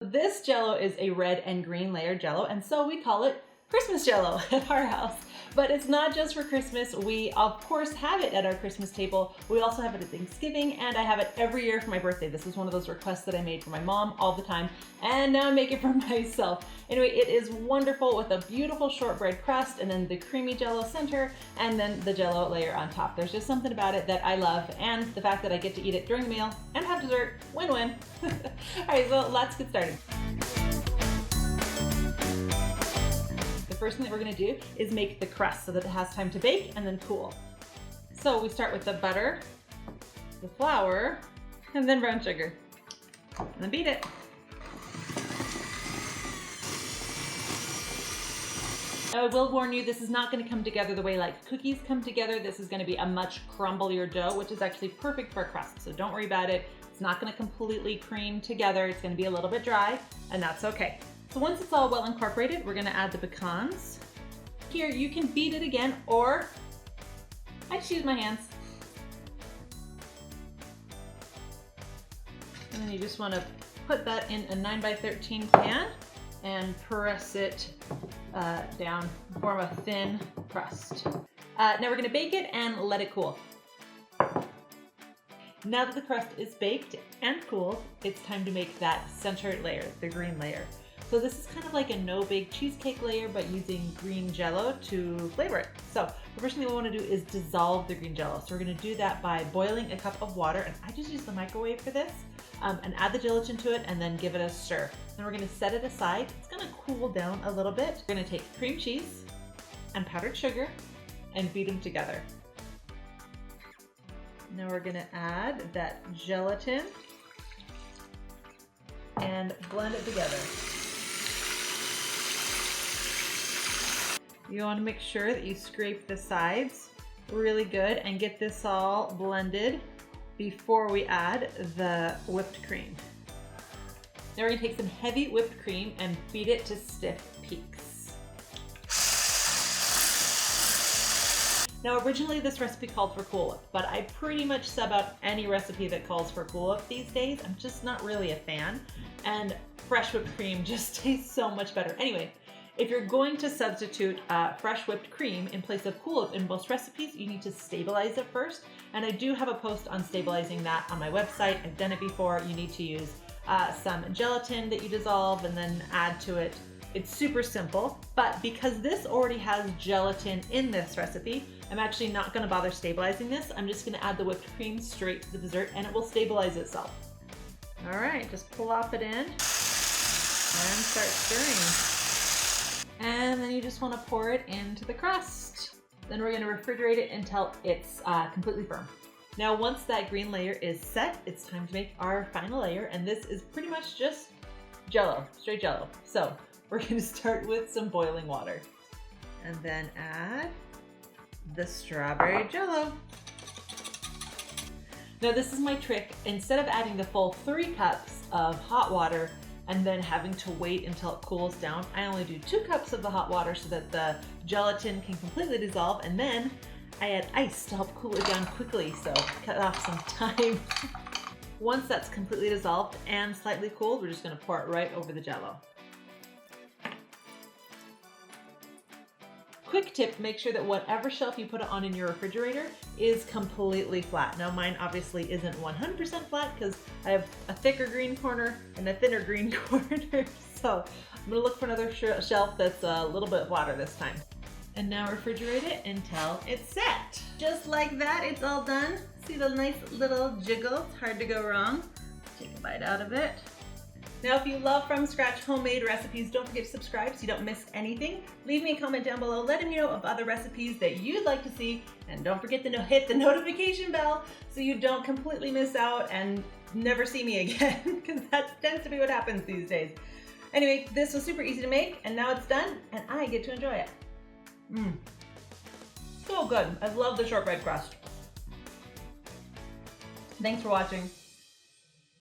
This Jello is a red and green layered Jello, and so we call it Christmas Jello at our house. But it's not just for Christmas. We of course have it at our Christmas table. We also have it at Thanksgiving, and I have it every year for my birthday. This is one of those requests that I made for my mom all the time, and now I make it for myself. Anyway, it is wonderful with a beautiful shortbread crust, and then the creamy Jello center, and then the Jello layer on top. There's just something about it that I love, and the fact that I get to eat it during the meal and have dessert, win-win. All right, so let's get started. The first thing that we're gonna do is make the crust so that it has time to bake and then cool. So we start with the butter, the flour, and then brown sugar. And then beat it. I will warn you, this is not gonna come together the way like cookies come together. This is gonna be a much crumblier dough, which is actually perfect for a crust. So don't worry about it. It's not gonna completely cream together. It's gonna be a little bit dry, and that's okay. So once it's all well incorporated, we're gonna add the pecans. Here, you can beat it again, or I just use my hands. And then you just wanna put that in a 9x13 pan and press it down, form a thin crust. Now we're gonna bake it and let it cool. Now that the crust is baked and cooled, it's time to make that center layer, the green layer. So this is kind of like a no-bake cheesecake layer, but using green Jello to flavor it. So the first thing we want to do is dissolve the green Jello. So we're going to do that by boiling a cup of water, and I just use the microwave for this, and add the gelatin to it and then give it a stir. Then we're going to set it aside. It's going to cool down a little bit. We're going to take cream cheese and powdered sugar and beat them together. Now we're going to add that gelatin and blend it together. You want to make sure that you scrape the sides really good and get this all blended before we add the whipped cream. Now we're going to take some heavy whipped cream and beat it to stiff peaks. Now originally this recipe called for Cool Whip, but I pretty much sub out any recipe that calls for Cool Whip these days. I'm just not really a fan, and fresh whipped cream just tastes so much better. Anyway, if you're going to substitute fresh whipped cream in place of Cool Whip in most recipes, you need to stabilize it first. And I do have a post on stabilizing that on my website. I've done it before. You need to use some gelatin that you dissolve and then add to it. It's super simple, but because this already has gelatin in this recipe, I'm actually not gonna bother stabilizing this. I'm just gonna add the whipped cream straight to the dessert and it will stabilize itself. All right, just plop it in and start stirring. And then you just want to pour it into the crust. Then we're going to refrigerate it until it's completely firm. Now once that green layer is set, it's time to make our final layer, and this is pretty much just Jello, straight Jello. So we're going to start with some boiling water and then add the strawberry Jello. Now this is my trick. Instead of adding the full 3 cups of hot water and then having to wait until it cools down, I only do 2 cups of the hot water so that the gelatin can completely dissolve, and then I add ice to help cool it down quickly, so cut off some time. Once that's completely dissolved and slightly cooled, we're just gonna pour it right over the Jello. Quick tip, make sure that whatever shelf you put it on in your refrigerator is completely flat. Now mine obviously isn't 100% flat because I have a thicker green corner and a thinner green corner. So I'm gonna look for another shelf that's a little bit flatter this time. And now refrigerate it until it's set. Just like that, it's all done. See the nice little jiggle? It's hard to go wrong. Take a bite out of it. Now, if you love from scratch homemade recipes, don't forget to subscribe so you don't miss anything. Leave me a comment down below letting me know of other recipes that you'd like to see. And don't forget to hit the notification bell so you don't completely miss out and never see me again, because that tends to be what happens these days. Anyway, this was super easy to make, and now it's done, and I get to enjoy it. So good. I love the shortbread crust. Thanks for watching.